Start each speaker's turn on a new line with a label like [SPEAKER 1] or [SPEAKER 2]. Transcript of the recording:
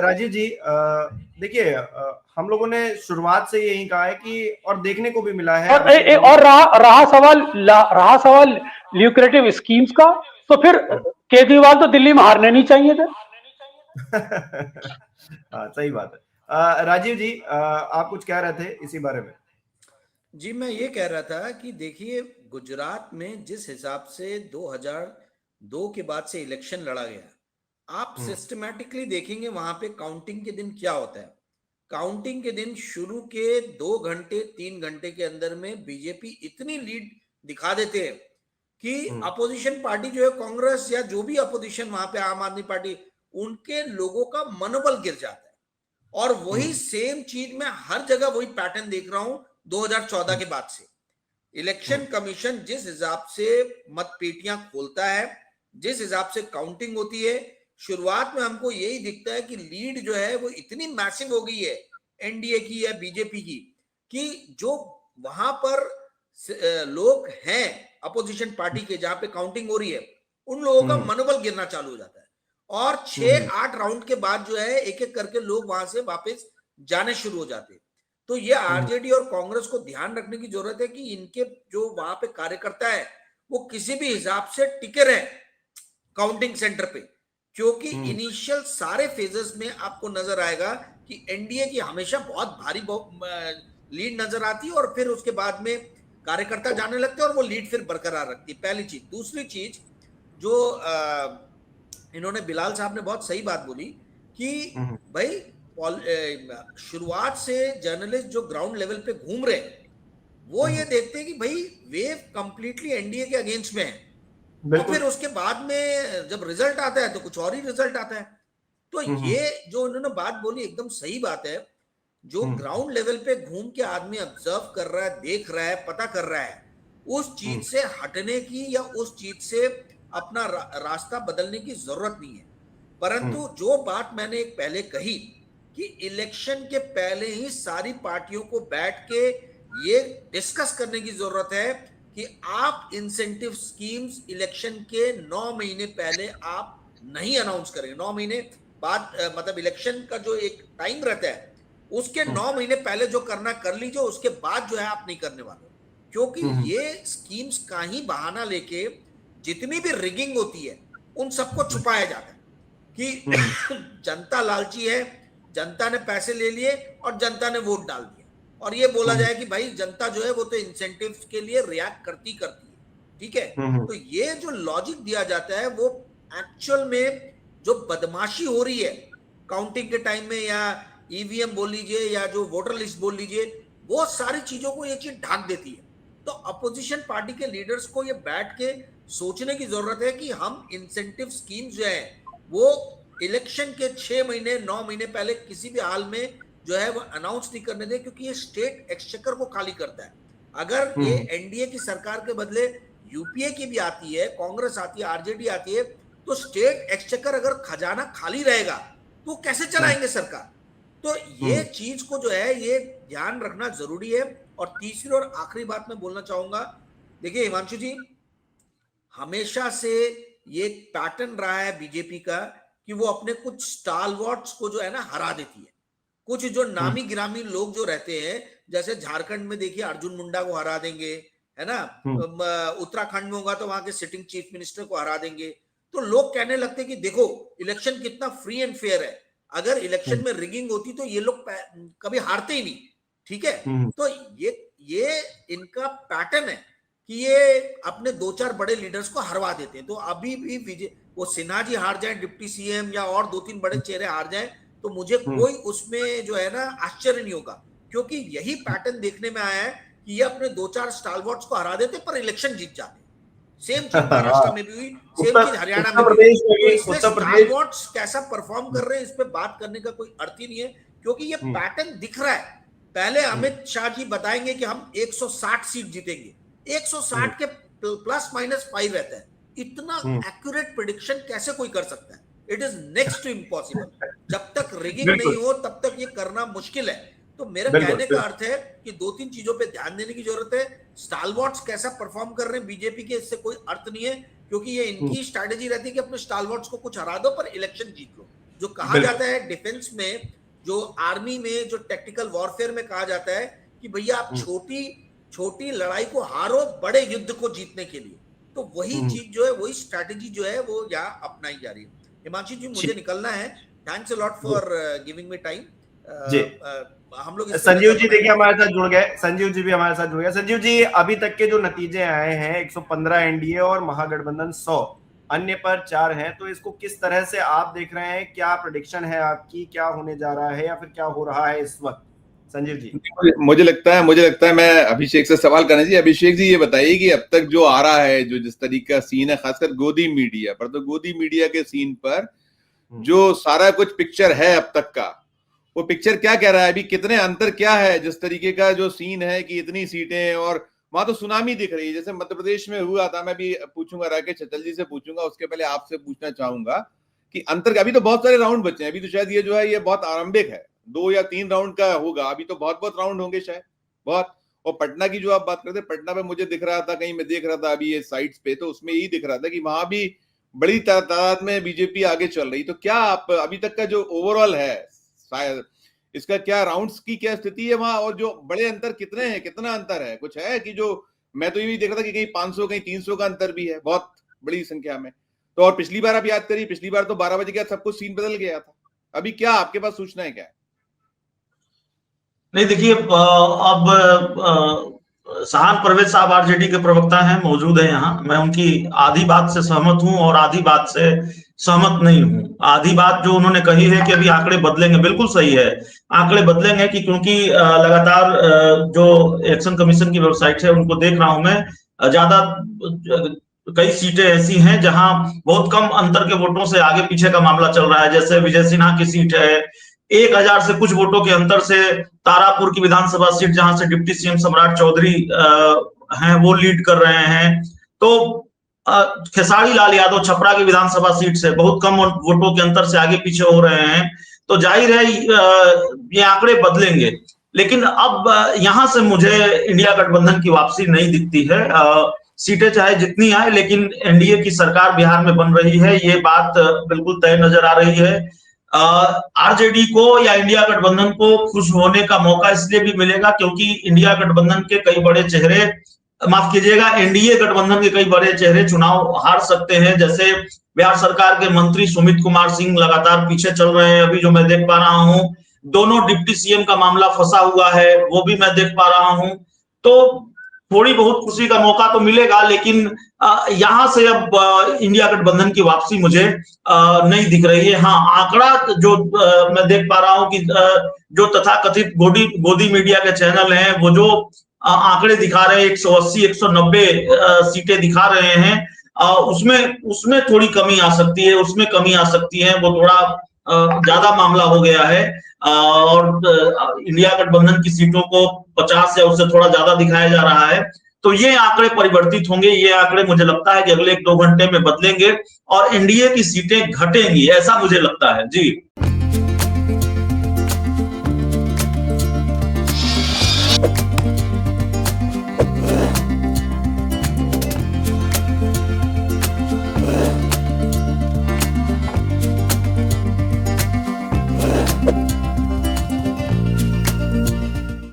[SPEAKER 1] राजीव जी, देखिए, हम लोगों ने शुरुआत से यही कहा है कि, और देखने को भी मिला है
[SPEAKER 2] और रहा सवाल ल्यूक्रेटिव स्कीम्स का, तो फिर केजरीवाल तो दिल्ली में हारने नहीं चाहिए थे।
[SPEAKER 1] हाँ, सही बात है। राजीव जी, आप कुछ कह रहे थे इसी बारे में।
[SPEAKER 3] जी, मैं ये कह रहा था कि देखिए, गुजरात में जिस हिसाब से 2002 के बाद से इलेक्शन लड़ा गया, आप सिस्टमैटिकली देखेंगे वहां पे काउंटिंग के दिन क्या होता है। काउंटिंग के दिन शुरू के 2 घंटे 3 घंटे के अंदर में बीजेपी इतनी लीड दिखा देते हैं कि अपोजिशन पार्टी जो है, कांग्रेस या जो भी अपोजिशन वहां पे, आम आदमी पार्टी, उनके लोगों का मनोबल गिर जाता है। और वही सेम चीज मैं हर जगह वही पैटर्न देख रहा हूं 2014 के बाद से। इलेक्शन कमीशन जिस हिसाब से मत पेटियां खोलता है, जिस हिसाब से काउंटिंग होती है, शुरुआत में हमको यही दिखता है कि लीड जो है वो इतनी मैसिव हो गई है एनडीए की या बीजेपी की, कि जो वहां पर लोग हैं अपोजिशन पार्टी के, जहां पे काउंटिंग हो रही है, उन लोगों का मनोबल गिरना चालू हो जाता है। और 6-8 राउंड के बाद जो है, एक एक करके लोग वहां से वापस जाने शुरू हो जाते हैं। तो ये आरजेडी और कांग्रेस को ध्यान रखने की जरूरत है कि इनके जो वहां पे कार्यकर्ता है, वो किसी भी हिसाब से टिके रहे काउंटिंग सेंटर पे, क्योंकि इनिशियल सारे फेजेस में आपको नजर आएगा कि एनडीए की हमेशा बहुत भारी लीड नजर आती है, और फिर उसके बाद में कार्यकर्ता जाने लगते हैं और वो लीड फिर बरकरार रखती है। पहली चीज। दूसरी चीज, जो इन्होंने, बिलाल साहब ने बहुत सही बात बोली कि भाई शुरुआत से जर्नलिस्ट जो ग्राउंड लेवल पे घूम रहे हैं, वो ये देखते हैं कि भाई वेव कंप्लीटली एनडीए के अगेंस्ट में है, और फिर उसके बाद में जब रिजल्ट आता है तो कुछ और ही रिजल्ट आता है। तो ये जो उन्होंने बात बोली एकदम सही बात है। जो ग्राउंड लेवल पे घूम के आदमी ऑब्जर्व कर रहा है, देख रहा है, पता कर रहा है, उस चीज से हटने की या उस चीज से अपना रास्ता बदलने की जरूरत नहीं है। परंतु जो बात मैंने एक पहले कही कि इलेक्शन के पहले ही सारी पार्टियों को बैठ के ये डिस्कस करने की जरूरत है कि आप इंसेंटिव स्कीम्स इलेक्शन के 9 महीने पहले आप नहीं अनाउंस करेंगे। 9 महीने बाद, मतलब इलेक्शन का जो एक टाइम रहता है, उसके 9 महीने पहले जो करना कर लीजिए, उसके बाद जो है आप नहीं करने वाले। क्योंकि ये स्कीम्स का ही बहाना लेके जितनी भी रिगिंग होती है उन सबको छुपाया जाता है कि जनता लालची है, जनता ने पैसे ले लिए और जनता ने वोट डाल दिया, और ये बोला जाए कि भाई जनता जो है वो तो इंसेंटिव्स के लिए रिएक्ट करती है। ठीक है। तो ये जो लॉजिक दिया जाता है, वो एक्चुअल में जो बदमाशी हो रही है काउंटिंग के टाइम में, या ईवीएम बोल लीजिए या जो वोटर लिस्ट बोल लीजिए, वो सारी चीजों को ये चीज ढांक देती है। तो अपोजिशन पार्टी के लीडर्स को ये बैठ के सोचने की जरूरत है कि हम इंसेंटिव स्कीम जो है वो इलेक्शन के 6 महीने 9 महीने पहले किसी भी हाल में जो है वो अनाउंस नहीं करने दे, क्योंकि ये स्टेट एक्सचेकर को खाली करता है। अगर ये एनडीए की सरकार के बदले यूपीए की भी आती है, कांग्रेस आती है, आरजेडी आती है, तो स्टेट एक्सचेकर अगर खजाना खाली रहेगा तो कैसे चलाएंगे सरकार। तो ये चीज को जो है ये ध्यान रखना जरूरी है। और तीसरी और आखिरी बात मैं बोलना चाहूंगा, देखिए हिमांशु जी, हमेशा से ये पैटर्न रहा है बीजेपी का कि वो अपने कुछ स्टालवर्ट्स को जो है ना हरा देती है। कुछ जो नामी गिरामी लोग जो रहते हैं, जैसे झारखंड में देखिए अर्जुन मुंडा को हरा देंगे, है ना, उत्तराखंड में होगा तो वहां के सिटिंग चीफ मिनिस्टर को हरा देंगे। तो लोग कहने लगते हैं कि देखो इलेक्शन कितना फ्री एंड फेयर है, अगर इलेक्शन में रिगिंग होती तो ये लोग कभी हारते ही नहीं। ठीक है। तो ये इनका पैटर्न है कि ये अपने 2-4 बड़े लीडर्स को हरवा देते हैं। तो अभी भी वो सिन्हा जी हार जाए डिप्टी सीएम, या और 2-3 बड़े चेहरे हार जाए, तो मुझे कोई उसमें जो है ना आश्चर्य नहीं होगा, क्योंकि यही पैटर्न देखने में आया है कि ये अपने 2-4 स्टालवर्ट्स को हरा देते पर इलेक्शन जीत जाते। सेम चीज महाराष्ट्र में भी हुई, सेम चीज हरियाणा में भी हुई। तो इसमें स्टालवर्ट्स कैसा परफॉर्म कर रहे हैं, इस पे बात करने का कोई अर्थ ही नहीं है, क्योंकि ये पैटर्न दिख रहा है। पहले अमित शाह जी बताएंगे कि हम 160 सीट जीतेंगे, 160 के ±5 रहता है। इतना एक्यूरेट प्रेडिक्शन कैसे कोई कर सकता है? It is next to impossible. जब तक रिगिंग नहीं हो तब तक ये करना मुश्किल है। तो मेरा कहने का अर्थ है कि 2-3 चीजों पे ध्यान देने की जरूरत है। स्टालवर्ट्स कैसा परफॉर्म कर रहे हैं बीजेपी के, इससे कोई अर्थ नहीं है, क्योंकि ये इनकी स्ट्रैटेजी रहती है कि अपने स्टालवर्ट्स को कुछ हरा दो पर इलेक्शन जीत लो। जो कहा जाता है डिफेंस में, जो आर्मी में, जो टेक्टिकल वॉरफेयर में कहा जाता है कि भैया आप छोटी छोटी लड़ाई को हारो बड़े युद्ध को जीतने के लिए। तो वही चीज जो है, वही स्ट्रैटेजी जो है वो यहाँ अपनाई जा रही है। हिमांशु जी मुझे निकलना है, thanks a lot for giving me time. हम लोग
[SPEAKER 1] संजीव जी देखिए हमारे साथ जुड़ गए, संजीव जी भी हमारे साथ जुड़ गए। संजीव जी, अभी तक के जो नतीजे आए हैं 115 एनडीए और महागठबंधन 100, अन्य पर 4 हैं, तो इसको किस तरह से आप देख रहे हैं? क्या प्रेडिक्शन है आपकी, क्या होने जा रहा है या फिर क्या हो रहा है इस वक्त? संजीव जी।
[SPEAKER 4] मुझे लगता है मैं अभिषेक से सवाल करना चाहिए। अभिषेक जी ये बताइए कि अब तक जो आ रहा है, जो जिस तरीके का सीन है, खासकर गोदी मीडिया पर, तो गोदी मीडिया के सीन पर जो सारा कुछ पिक्चर है अब तक का, वो पिक्चर क्या कह रहा है? अभी कितने अंतर क्या है? जिस तरीके का जो सीन है कि इतनी सीटें, और वहां तो सुनामी दिख रही है। जैसे मध्य प्रदेश में हुआ था, मैं भी पूछूंगा, राकेश चतल जी से पूछूंगा, उसके पहले आपसे पूछना चाहूंगा कि अंतर, अभी तो बहुत सारे राउंड बचे हैं, अभी तो शायद ये जो है ये बहुत आरंभिक है, 2 या 3 राउंड का होगा, अभी तो बहुत राउंड होंगे शायद, बहुत। और पटना की जो आप बात करते, पटना पे मुझे दिख रहा था, कहीं मैं देख रहा था अभी ये साइट्स पे, तो उसमें यही दिख रहा था कि वहां भी बड़ी तादाद में बीजेपी आगे चल रही। तो क्या आप अभी तक का जो ओवरऑल है, शायद इसका क्या राउंड्स की क्या स्थिति है वहां, और जो बड़े अंतर कितने हैं, कितना अंतर है, कुछ है कि जो मैं तो ये भी देख रहा था कि कहीं 500 कहीं 300 का अंतर भी है, बहुत बड़ी संख्या में। तो और पिछली बार आप याद करिए, पिछली बार तो 12 बजे के बाद सब कुछ सीन बदल गया था। अभी क्या आपके पास सूचना है, क्या?
[SPEAKER 5] नहीं देखिए, अब सहान परवेज साहब आरजेडी के प्रवक्ता हैं, मौजूद है यहाँ। मैं उनकी आधी बात से सहमत हूं और आधी बात से सहमत नहीं हूं। आधी बात जो उन्होंने कही है कि अभी आंकड़े बदलेंगे, बिल्कुल सही है, आंकड़े बदलेंगे कि क्योंकि लगातार जो इलेक्शन कमीशन की वेबसाइट है उनको देख रहा हूं मैं, ज्यादा कई सीटें ऐसी हैं जहां बहुत कम अंतर के वोटों से आगे पीछे का मामला चल रहा है। जैसे विजय सिन्हा की सीट है, 1000 से कुछ वोटों के अंतर से तारापुर की विधानसभा सीट, जहां से डिप्टी सीएम सम्राट चौधरी हैं, वो लीड कर रहे हैं। तो खेसारी लाल यादव छपरा की विधानसभा सीट से बहुत कम वोटों के अंतर से आगे पीछे हो रहे हैं। तो जाहिर है ये आंकड़े बदलेंगे, लेकिन अब यहां से मुझे इंडिया गठबंधन की वापसी नहीं दिखती है। सीटें चाहे जितनी आए, लेकिन एनडीए की सरकार बिहार में बन रही है, ये बात बिल्कुल तय नजर आ रही है। आरजेडी को या इंडिया गठबंधन को खुश होने का मौका इसलिए भी मिलेगा क्योंकि इंडिया गठबंधन के कई बड़े चेहरे, माफ कीजिएगा, एनडीए गठबंधन के कई बड़े चेहरे चुनाव हार सकते हैं। जैसे बिहार सरकार के मंत्री सुमित कुमार सिंह लगातार पीछे चल रहे हैं, अभी जो मैं देख पा रहा हूं। दोनों डिप्टी सीएम का मामला फंसा हुआ है, वो भी मैं देख पा रहा हूं। तो थोड़ी बहुत खुशी का मौका तो मिलेगा, लेकिन यहां से अब इंडिया गठबंधन की वापसी मुझे नहीं दिख रही है। हाँ, आंकड़ा जो मैं देख पा रहा हूं कि जो तथाकथित गोदी मीडिया के चैनल हैं, वो जो आंकड़े दिखा रहे हैं, 180 190 सीटें दिखा रहे हैं, उसमें थोड़ी कमी आ सकती है, वो थोड़ा ज्यादा मामला हो गया है। और इंडिया गठबंधन की सीटों को 50 या उससे थोड़ा ज्यादा दिखाया जा रहा है। तो ये आंकड़े परिवर्तित होंगे, ये आंकड़े मुझे लगता है कि अगले 1-2 घंटे में बदलेंगे और एनडीए की सीटें घटेंगी, ऐसा मुझे लगता है जी।